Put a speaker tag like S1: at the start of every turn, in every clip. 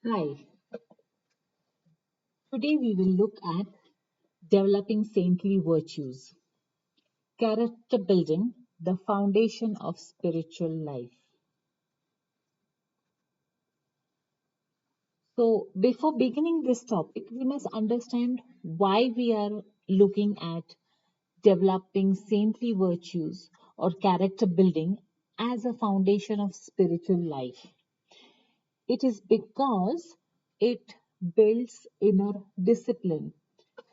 S1: Hi, today we will look at developing saintly virtues, character building, the foundation of spiritual life. So, before beginning this topic, we must understand why we are looking at developing saintly virtues or character building as a foundation of spiritual life. It is because it builds inner discipline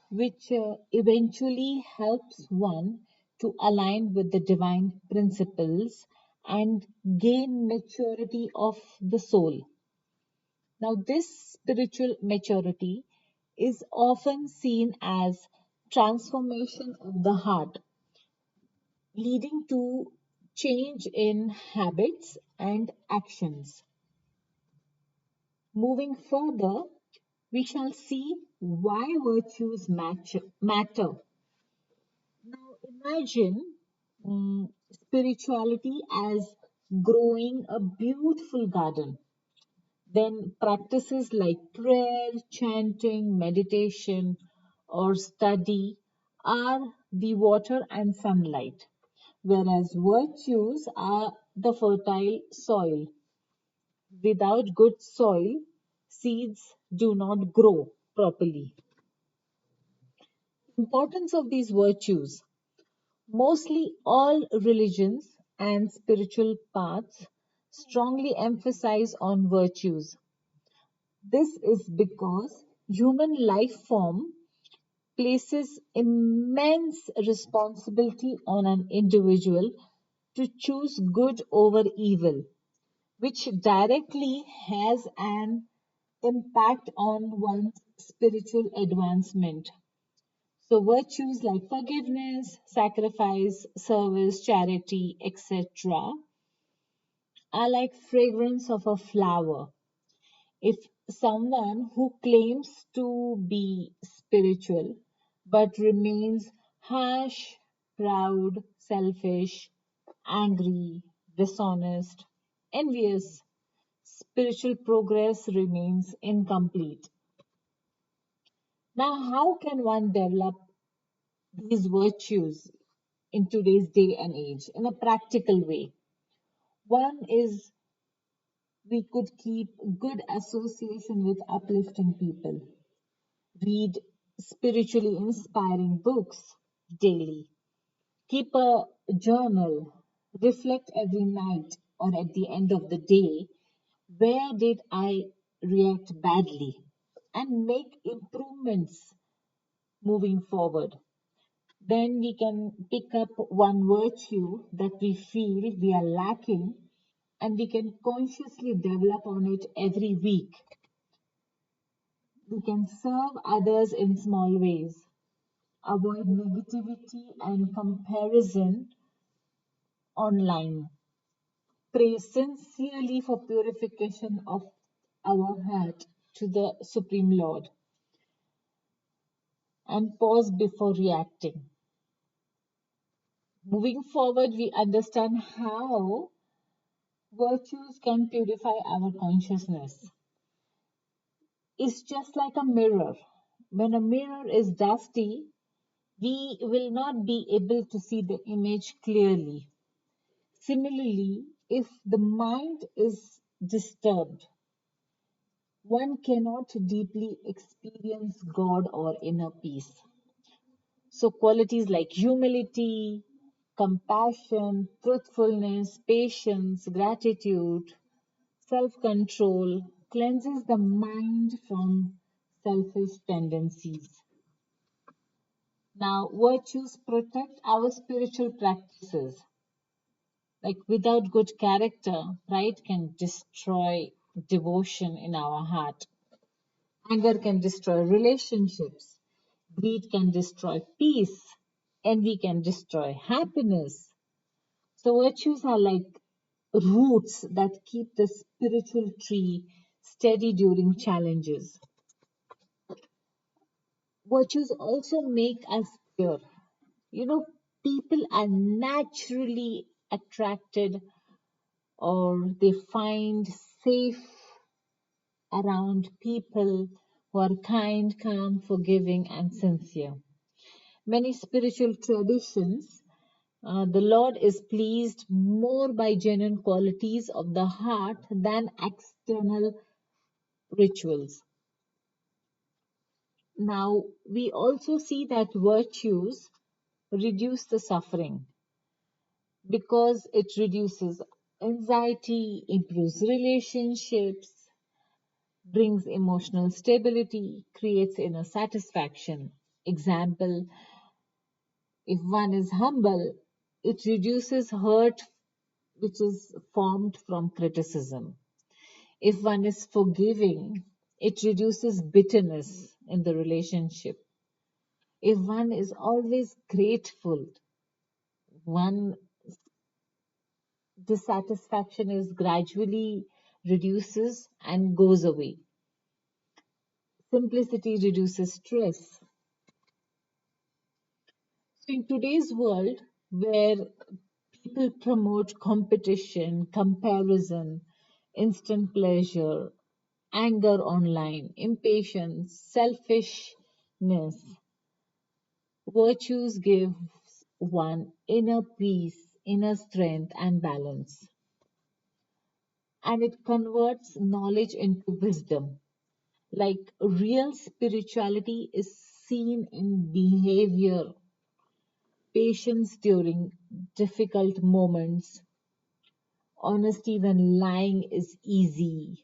S1: which eventually helps one to align with the divine principles and gain maturity of the soul. Now, this spiritual maturity is often seen as transformation of the heart, leading to change in habits and actions. Moving further, we shall see why matter. Now imagine spirituality as growing a beautiful garden. Then practices like prayer, chanting, meditation, or study are the water and sunlight, whereas virtues are the fertile soil. Without good soil, seeds do not grow properly. Importance of these virtues. Mostly all religions and spiritual paths strongly emphasize on virtues. This is because human life form places immense responsibility on an individual to choose good over evil, which directly has an impact on one's spiritual advancement. So virtues like forgiveness, sacrifice, service, charity, etc. are like fragrance of a flower. If someone who claims to be spiritual but remains harsh, proud, selfish, angry, dishonest, envious, spiritual progress remains incomplete. Now, how can one develop these virtues in today's day and age in a practical way? One is we could keep good association with uplifting people, read spiritually inspiring books daily, keep a journal, reflect every night or at the end of the day where did I react badly and make improvements moving forward. Then we can pick up one virtue that we feel we are lacking and we can consciously develop on it every week. We can serve others in small ways, avoid negativity and comparison online, pray sincerely for purification of our heart to the Supreme Lord, and pause before reacting. Moving forward, we understand how virtues can purify our consciousness. It's just like a mirror. When a mirror is dusty, we will not be able to see the image clearly. Similarly, if the mind is disturbed, one cannot deeply experience God or inner peace. So, qualities like humility, compassion, truthfulness, patience, gratitude, self control cleanses the mind from selfish tendencies. Now, virtues protect our spiritual practices. Like without good character, pride can destroy devotion in our heart. Anger can destroy relationships. Greed can destroy peace. Envy can destroy happiness. So virtues are like roots that keep the spiritual tree steady during challenges. Virtues also make us pure. You know, people are naturally attracted or they find safe around people who are kind, calm, forgiving, and sincere. Many spiritual traditions, the Lord is pleased more by genuine qualities of the heart than external rituals. Now, we also see that virtues reduce the suffering because it reduces anxiety, improves relationships, brings emotional stability, creates inner satisfaction. Example, if one is humble, it reduces hurt which is formed from criticism. If one is forgiving, it reduces bitterness in the relationship. If one is always grateful, one dissatisfaction is gradually reduces and goes away. Simplicity reduces stress. So in today's world, where people promote competition, comparison, instant pleasure, anger online, impatience, selfishness, virtues give one inner peace, inner strength, and balance. And it converts knowledge into wisdom. Like real spirituality is seen in behavior, patience during difficult moments, honesty when lying is easy,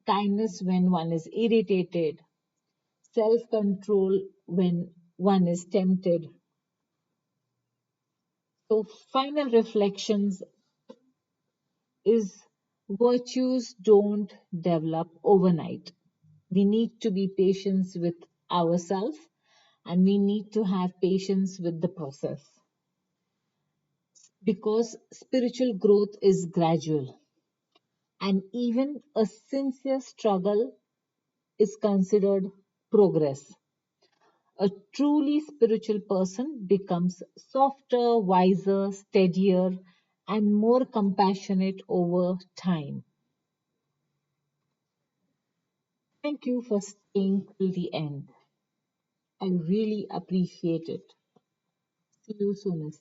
S1: kindness when one is irritated, self control when one is tempted. So, final reflections is virtues don't develop overnight. We need to be patient with ourselves and we need to have patience with the process because spiritual growth is gradual and even a sincere struggle is considered progress. A truly spiritual person becomes softer, wiser, steadier, and more compassionate over time. Thank you for staying till the end. I really appreciate it. See you soon.